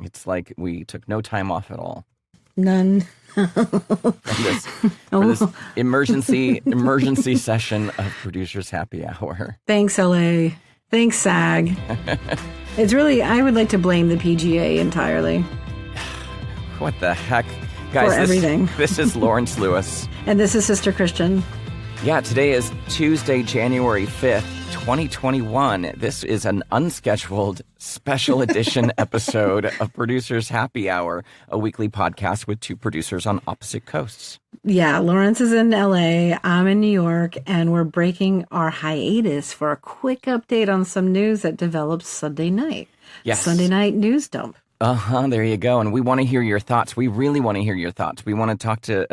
It's like we took no time off at all. None. For this emergency session of Producers Happy Hour. Thanks, LA. Thanks, SAG. It's really, I would like to blame the PGA entirely. What the heck? Guys, For everything. This is Lawrence Lewis. And this is Sister Christian. Yeah, today is Tuesday, January 5th, 2021. This is an unscheduled special edition episode of Producers Happy Hour, a weekly podcast with two producers on opposite coasts. Yeah, Lawrence is in LA, I'm in New York, and we're breaking our hiatus for a quick update on some news that developed Sunday night. Yes. Sunday night news dump. There you go. And we want to hear your thoughts. We really want to hear your thoughts. We want to talk to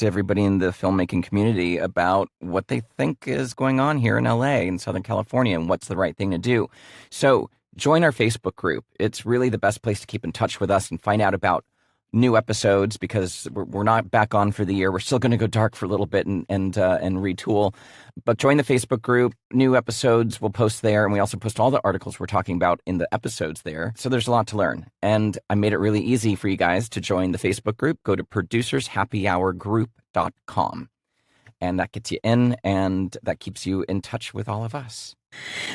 everybody in the filmmaking community about what they think is going on here in LA, in Southern California, and what's the right thing to do. So join our Facebook group. It's really the best place to keep in touch with us and find out about new episodes, because we're not back on for the year. We're still going to go dark for a little bit and retool. But join the Facebook group. New episodes we'll post there, and we also post all the articles we're talking about in the episodes there. So there's a lot to learn. And I made it really easy for you guys to join the Facebook group. Go to producershappyhourgroup.com. And that gets you in, and that keeps you in touch with all of us.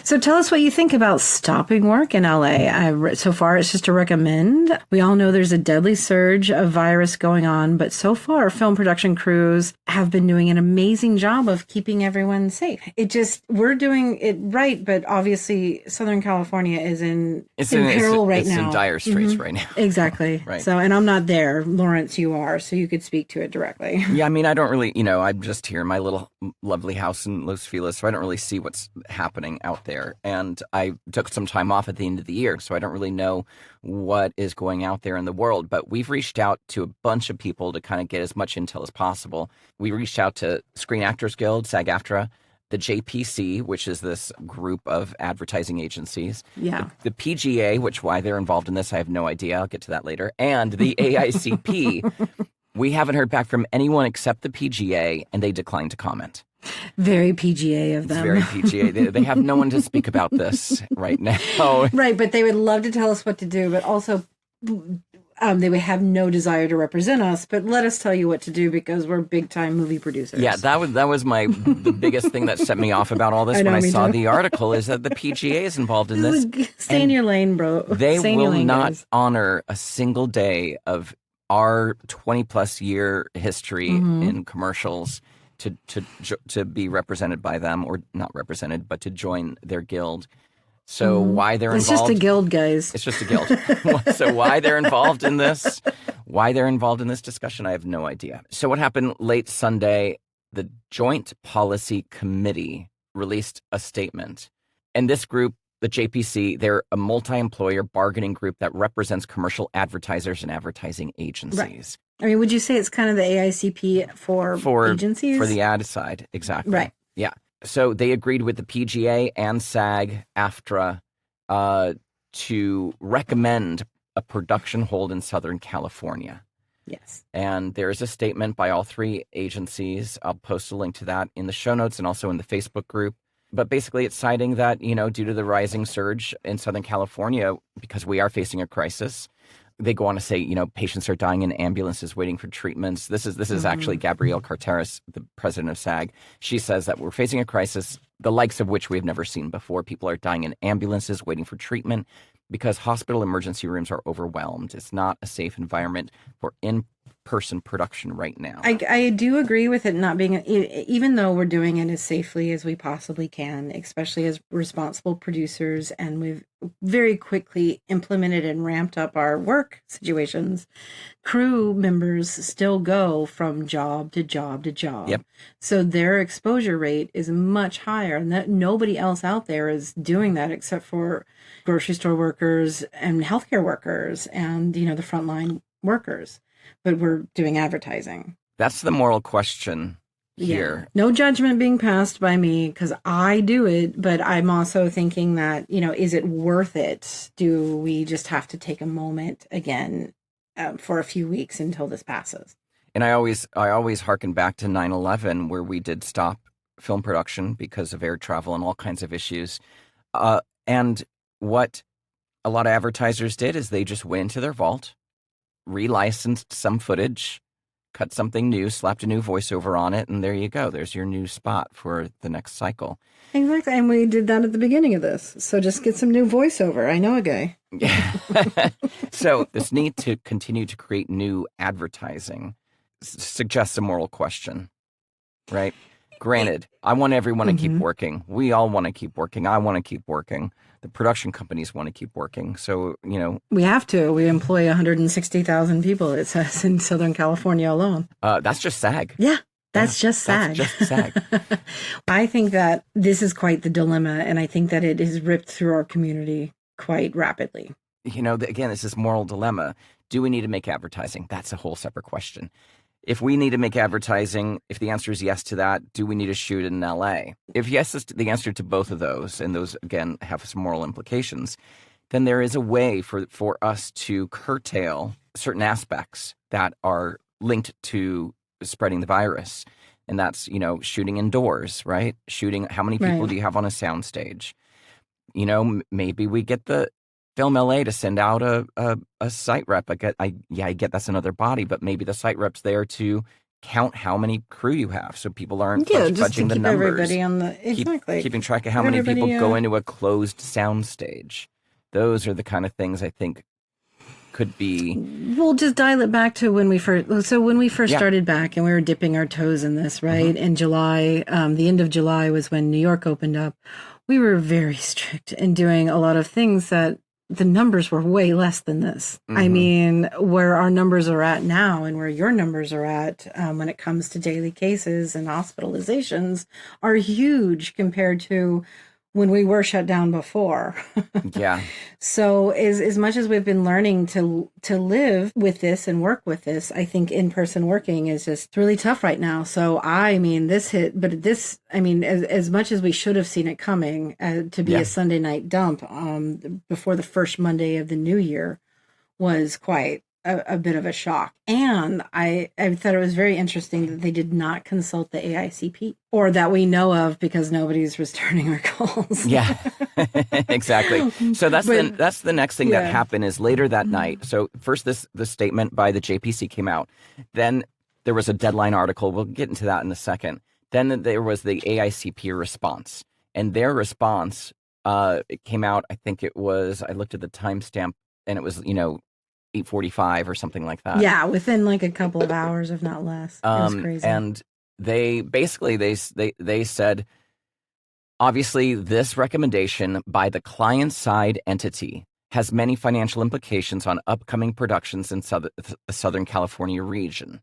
So tell us what you think about stopping work in LA. So far, it's just a recommend. We all know there's a deadly surge of virus going on, but so far, film production crews have been doing an amazing job of keeping everyone safe. We're doing it right, but obviously Southern California is in peril right now. It's in dire straits right now. Exactly. Right. So, and I'm not there. Lawrence, you are, so you could speak to it directly. Yeah, I mean, I don't really, I'm just here in my little lovely house in Los Feliz, so I don't really see what's happening out there. And I took some time off at the end of the year, so I don't really know what is going out there in the world. But we've reached out to a bunch of people to kind of get as much intel as possible. We reached out to Screen Actors Guild, SAG-AFTRA, the JPC, which is this group of advertising agencies. Yeah. The PGA, why they're involved in this, I have no idea. I'll get to that later. And the AICP. We haven't heard back from anyone except the PGA, and they declined to comment. Very PGA of them. It's very PGA. They have no one to speak about this right now. Right, but they would love to tell us what to do, but also they would have no desire to represent us. But let us tell you what to do, because we're big-time movie producers. Yeah, that was the biggest thing that set me off about all this when I saw the article, is that the PGA is involved in this. Stay in your lane, bro. They will not honor a single day of our 20-plus year history in commercials to be represented by them, or not represented, but to join their guild. So why they're involved? It's just a guild, guys. It's just a guild. So why they're involved in this discussion, I have no idea. So what happened late Sunday, the Joint Policy Committee released a statement. And this group, the JPC, they're a multi-employer bargaining group that represents commercial advertisers and advertising agencies. Right. I mean, would you say it's kind of the AICP for agencies? For the ad side, exactly. Right. Yeah. So they agreed with the PGA and SAG-AFTRA to recommend a production hold in Southern California. Yes. And there is a statement by all three agencies. I'll post a link to that in the show notes and also in the Facebook group. But basically, it's citing that, due to the rising surge in Southern California, because we are facing a crisis. They go on to say, patients are dying in ambulances waiting for treatments. This is actually Gabrielle Carteris, the president of SAG. She says that we're facing a crisis, the likes of which we've never seen before. People are dying in ambulances waiting for treatment because hospital emergency rooms are overwhelmed. It's not a safe environment for in-person production right now. I do agree with it not being, even though we're doing it as safely as we possibly can, especially as responsible producers, and we've very quickly implemented and ramped up our work situations. Crew members still go from job to job to job. Yep. So their exposure rate is much higher, and that nobody else out there is doing that except for grocery store workers and healthcare workers and, the frontline workers. But we're doing advertising. That's the moral question here. Yeah. No judgment being passed by me, because I do it, but I'm also thinking that, is it worth it? Do we just have to take a moment again for a few weeks until this passes? And I always harken back to 9/11, where we did stop film production because of air travel and all kinds of issues. And what a lot of advertisers did is they just went into their vault, relicensed some footage, cut something new, slapped a new voiceover on it, and there you go. There's your new spot for the next cycle. Exactly. And we did that at the beginning of this. So just get some new voiceover. I know a guy. So this need to continue to create new advertising suggests a moral question, right? Granted, I want everyone to keep working. We all want to keep working. I want to keep working. The production companies want to keep working. So, we have to. We employ 160,000 people, it says, in Southern California alone. That's just SAG. Yeah. That's just SAG. That's just SAG. I think that this is quite the dilemma, and I think that it is ripped through our community quite rapidly. Again, it's this moral dilemma. Do we need to make advertising? That's a whole separate question. If we need to make advertising, if the answer is yes to that, do we need to shoot in LA? If yes is the answer to both of those, and those, again, have some moral implications, then there is a way for us to curtail certain aspects that are linked to spreading the virus. And that's, shooting indoors, right? Shooting, how many people do you have on a soundstage? Maybe we get the Film LA to send out a site rep. I get that's another body, but maybe the site rep's there to count how many crew you have, so people aren't fudging the numbers. Everybody on the keeping track of how many people go into a closed soundstage. Those are the kind of things I think could be. We'll just dial it back to when we first. So when we first started back, and we were dipping our toes in this, right? In July, the end of July was when New York opened up. We were very strict in doing a lot of things that. The numbers were way less than this. I mean, where our numbers are at now and where your numbers are at when it comes to daily cases and hospitalizations are huge compared to when we were shut down before. Yeah. So as much as we've been learning to live with this and work with this, I think in-person working is just really tough right now. So I mean, this hit, but this, I mean, as much as we should have seen it coming to be a Sunday night dump before the first Monday of the new year was quite a bit of a shock. And I thought it was very interesting that they did not consult the AICP, or that we know of, because nobody's returning our calls. Yeah, exactly. So that's the next thing that happened is later that night. So first the statement by the JPC came out. Then there was a Deadline article. We'll get into that in a second. Then there was the AICP response. And their response, it came out, I think it was, I looked at the timestamp, and it was, 8:45 or something like that. Yeah, within like a couple of hours, if not less. It was crazy. And they basically they said, obviously, this recommendation by the client side entity has many financial implications on upcoming productions in the Southern California region.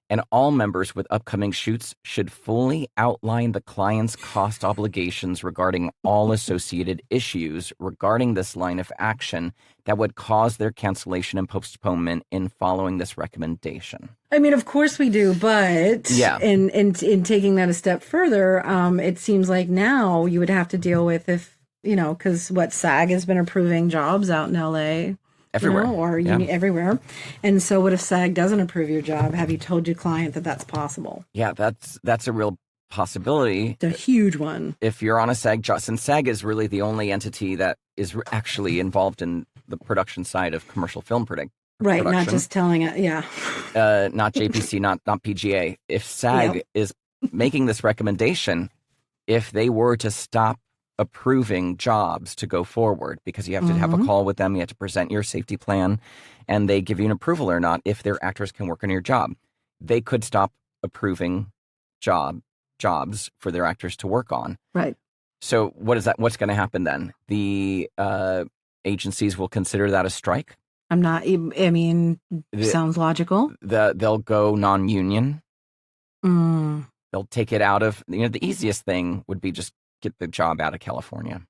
And all members with upcoming shoots should fully outline the client's cost obligations regarding all associated issues regarding this line of action that would cause their cancellation and postponement in following this recommendation. I mean, of course we do, but in taking that a step further, it seems like now you would have to deal with because SAG has been approving jobs out in LA. Everywhere. Everywhere. And so what if SAG doesn't approve your job? Have you told your client that that's possible? Yeah, that's a real possibility. It's a huge one. If you're on a SAG job, since SAG is really the only entity that is actually involved in the production side of commercial film production. Right, not just telling it, not JPC, not PGA. If SAG is making this recommendation, if they were to stop approving jobs to go forward, because you have to have a call with them, you have to present your safety plan, and they give you an approval or not if their actors can work on your job. They could stop approving jobs for their actors to work on. Right. So what's going to happen then? The agencies will consider that a strike? Sounds logical. They'll go non-union. They'll take it out of, the easiest thing would be just get the job out of California,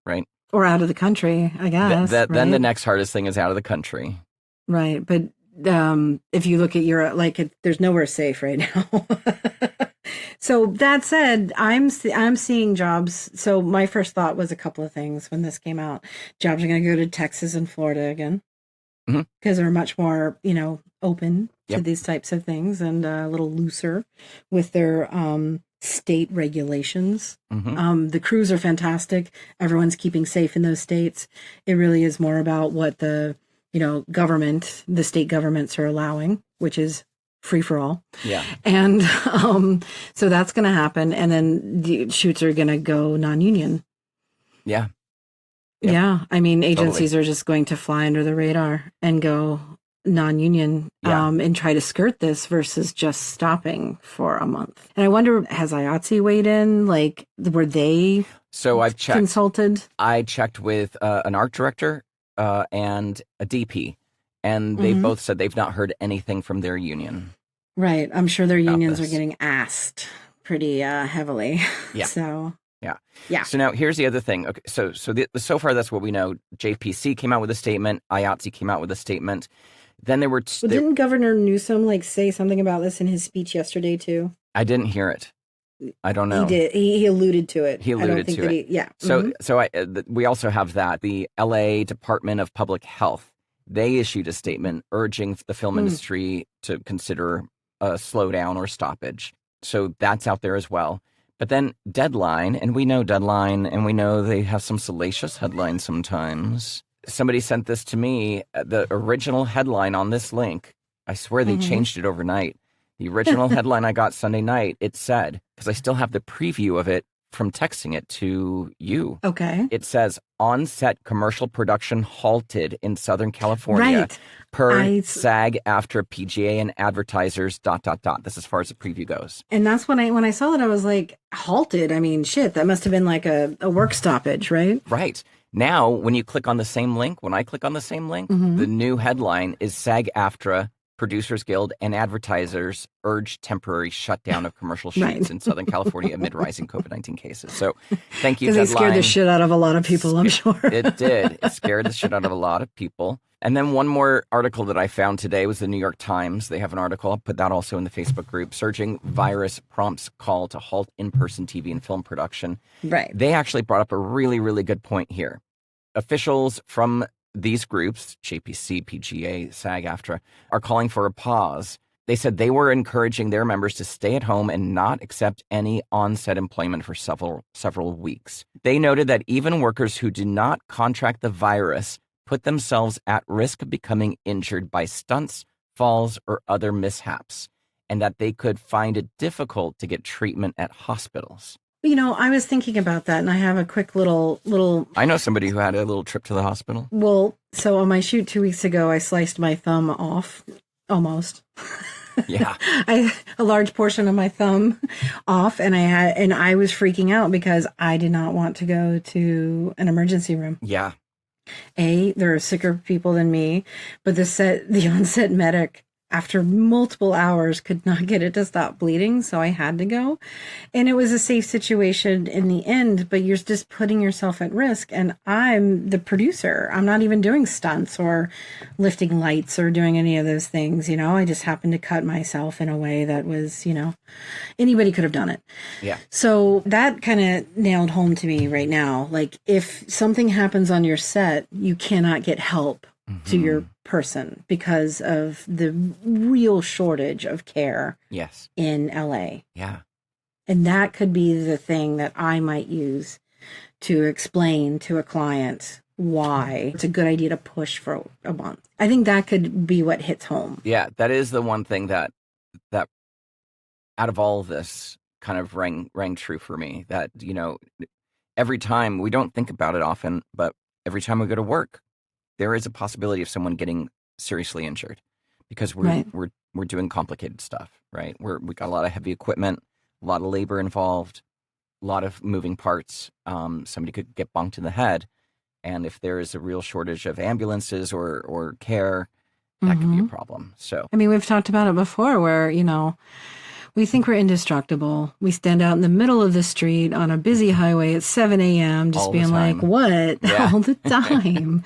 right? Or out of the country, I guess. Then the next hardest thing is out of the country. Right. But if you look at Europe, there's nowhere safe right now. So that said, I'm seeing jobs. So my first thought was a couple of things when this came out. Jobs are going to go to Texas and Florida again, because they're much more, open to these types of things and a little looser with their state regulations. Mm-hmm. The crews are fantastic. Everyone's keeping safe in those states. It really is more about what the, the state governments are allowing, which is free for all. Yeah. And so that's going to happen. And then the shoots are going to go non-union. Yeah. Yep. Yeah. I mean, agencies are just going to fly under the radar and go non-union and try to skirt this versus just stopping for a month. And I wonder, has IATSE weighed in? Like, were they I've checked. Consulted? I checked with an art director and a DP, and they both said they've not heard anything from their union. Right. I'm sure their unions are getting asked pretty heavily. Yeah. Yeah. So now here's the other thing. Okay. So far that's what we know. JPC came out with a statement. IATSE came out with a statement. Then there were. Didn't Governor Newsom say something about this in his speech yesterday too? I didn't hear it. I don't know. He did. He alluded to it. He alluded to it. Yeah. So we also have that the LA Department of Public Health. They issued a statement urging the film industry to consider a slowdown or stoppage. So that's out there as well. But then Deadline, and we know Deadline, and we know they have some salacious headlines sometimes. Somebody sent this to me, the original headline on this link. I swear they changed it overnight. The original headline I got Sunday night, it said, because I still have the preview of it from texting it to you. Okay. It says, on-set commercial production halted in Southern California per SAG-AFTRA PGA and advertisers, ... This is as far as the preview goes. And that's when I saw that, I was like, halted? I mean, shit, that must have been like a work stoppage, right? Right. Now, when you click on the same link, when I click on the same link, the new headline is SAG-AFTRA, Producers Guild, and advertisers urge temporary shutdown of commercial shoots in Southern California amid rising COVID-19 cases. So thank you, Deadline. Because they scared the shit out of a lot of people, I'm sure. It did. It scared the shit out of a lot of people. And then one more article that I found today was the New York Times. They have an article. I'll put that also in the Facebook group. Surging virus prompts call to halt in-person TV and film production. Right. They actually brought up a really, really good point here. Officials from these groups, JPC, PGA, SAG-AFTRA, are calling for a pause. They said they were encouraging their members to stay at home and not accept any on-set employment for several weeks. They noted that even workers who do not contract the virus put themselves at risk of becoming injured by stunts, falls, or other mishaps, and that they could find it difficult to get treatment at hospitals. I was thinking about that, and I have a quick little. I know somebody who had a little trip to the hospital. Well, so on my shoot 2 weeks ago, I sliced my thumb off, almost. Yeah, a large portion of my thumb off, and I was freaking out because I did not want to go to an emergency room. Yeah. There are sicker people than me, but the on-set medic, after multiple hours, could not get it to stop bleeding, so I had to go. And it was a safe situation in the end, but you're just putting yourself at risk. And I'm the producer. I'm not even doing stunts or lifting lights or doing any of those things, I just happened to cut myself in a way that was, anybody could have done it. Yeah. So that kind of nailed home to me right now. Like, if something happens on your set, you cannot get help to your person because of the real shortage of care in LA. Yeah. And that could be the thing that I might use to explain to a client why it's a good idea to push for a month. I think that could be what hits home. Yeah, that is the one thing that out of all of this kind of rang true for me, that, every time, we don't think about it often, but every time we go to work, there is a possibility of someone getting seriously injured because we're doing complicated stuff, right? We got a lot of heavy equipment, a lot of labor involved, a lot of moving parts. Somebody could get bonked in the head, and if there is a real shortage of ambulances or care, that could be a problem. So, I mean, we've talked about it before, where we think we're indestructible. We stand out in the middle of the street on a busy highway at 7 a.m. just being like, what? Yeah. All the time.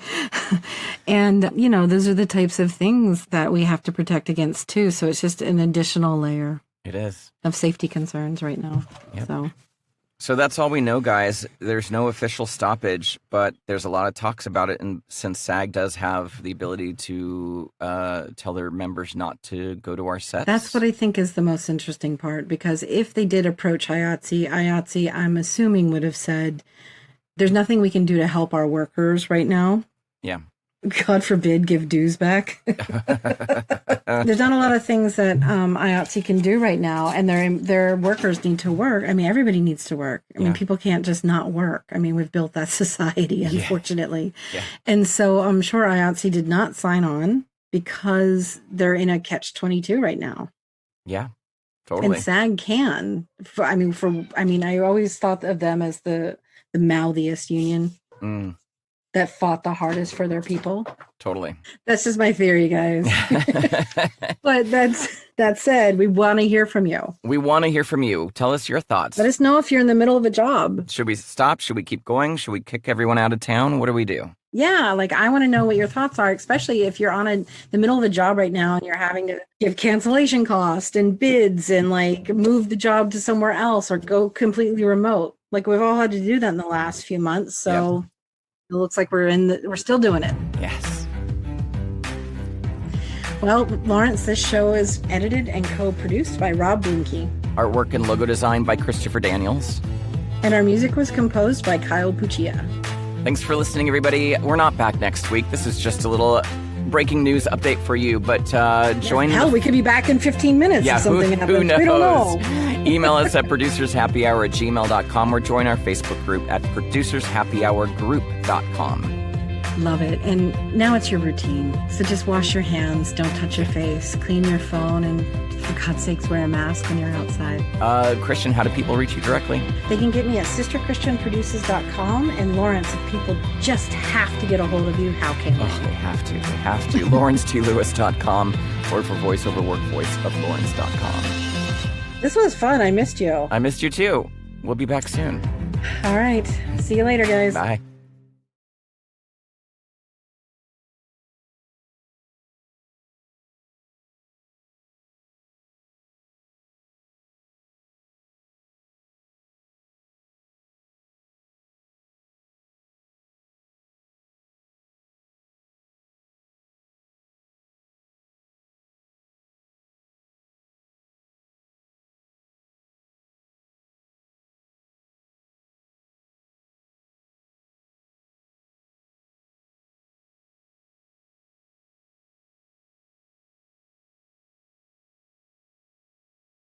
And, those are the types of things that we have to protect against too. So it's just an additional layer. It is. Of safety concerns right now. Yep. So that's all we know, guys. There's no official stoppage, but there's a lot of talks about it. And since SAG does have the ability to tell their members not to go to our sets. That's what I think is the most interesting part, because if they did approach IATSE, I'm assuming would have said, there's nothing we can do to help our workers right now. Yeah. God forbid, give dues back. There's not a lot of things that IATSE can do right now, and their workers need to work. I mean, everybody needs to work. I mean, people can't just not work. I mean, we've built that society, unfortunately. Yeah. And so I'm sure IATSE did not sign on because they're in a catch-22 right now. Yeah, totally. And SAG can. I always thought of them as the mouthiest union. That fought the hardest for their people. Totally. That's just my theory, guys. But that said, we want to hear from you. We want to hear from you. Tell us your thoughts. Let us know if you're in the middle of a job. Should we stop? Should we keep going? Should we kick everyone out of town? What do we do? Yeah, like I want to know what your thoughts are, especially if you're on the middle of a job right now and you're having to give cancellation cost and bids and like move the job to somewhere else or go completely remote. Like we've all had to do that in the last few months. So. Yep. It looks like we're still doing it. Yes. Well, Lawrence, this show is edited and co-produced by Rob Blinke. Artwork and logo design by Christopher Daniels. And our music was composed by Kyle Puccia. Thanks for listening, everybody. We're not back next week. This is just a little breaking news update for you, but join... Hell, we could be back in 15 minutes if something happens. Who knows? We don't know. Email us at producershappyhour@gmail.com or join our Facebook group at producershappyhourgroup.com. Love it. And now it's your routine. So just wash your hands, don't touch your face, clean your phone, and for God's sakes, wear a mask when you're outside. Christian, how do people reach you directly? They can get me at sisterchristianproduces.com. And Lawrence, if people just have to get a hold of you, how can they? Oh, they have to. LawrenceTLewis.com or for voiceover work, voiceoflawrence.com. This was fun. I missed you. I missed you too. We'll be back soon. All right. See you later, guys. Bye.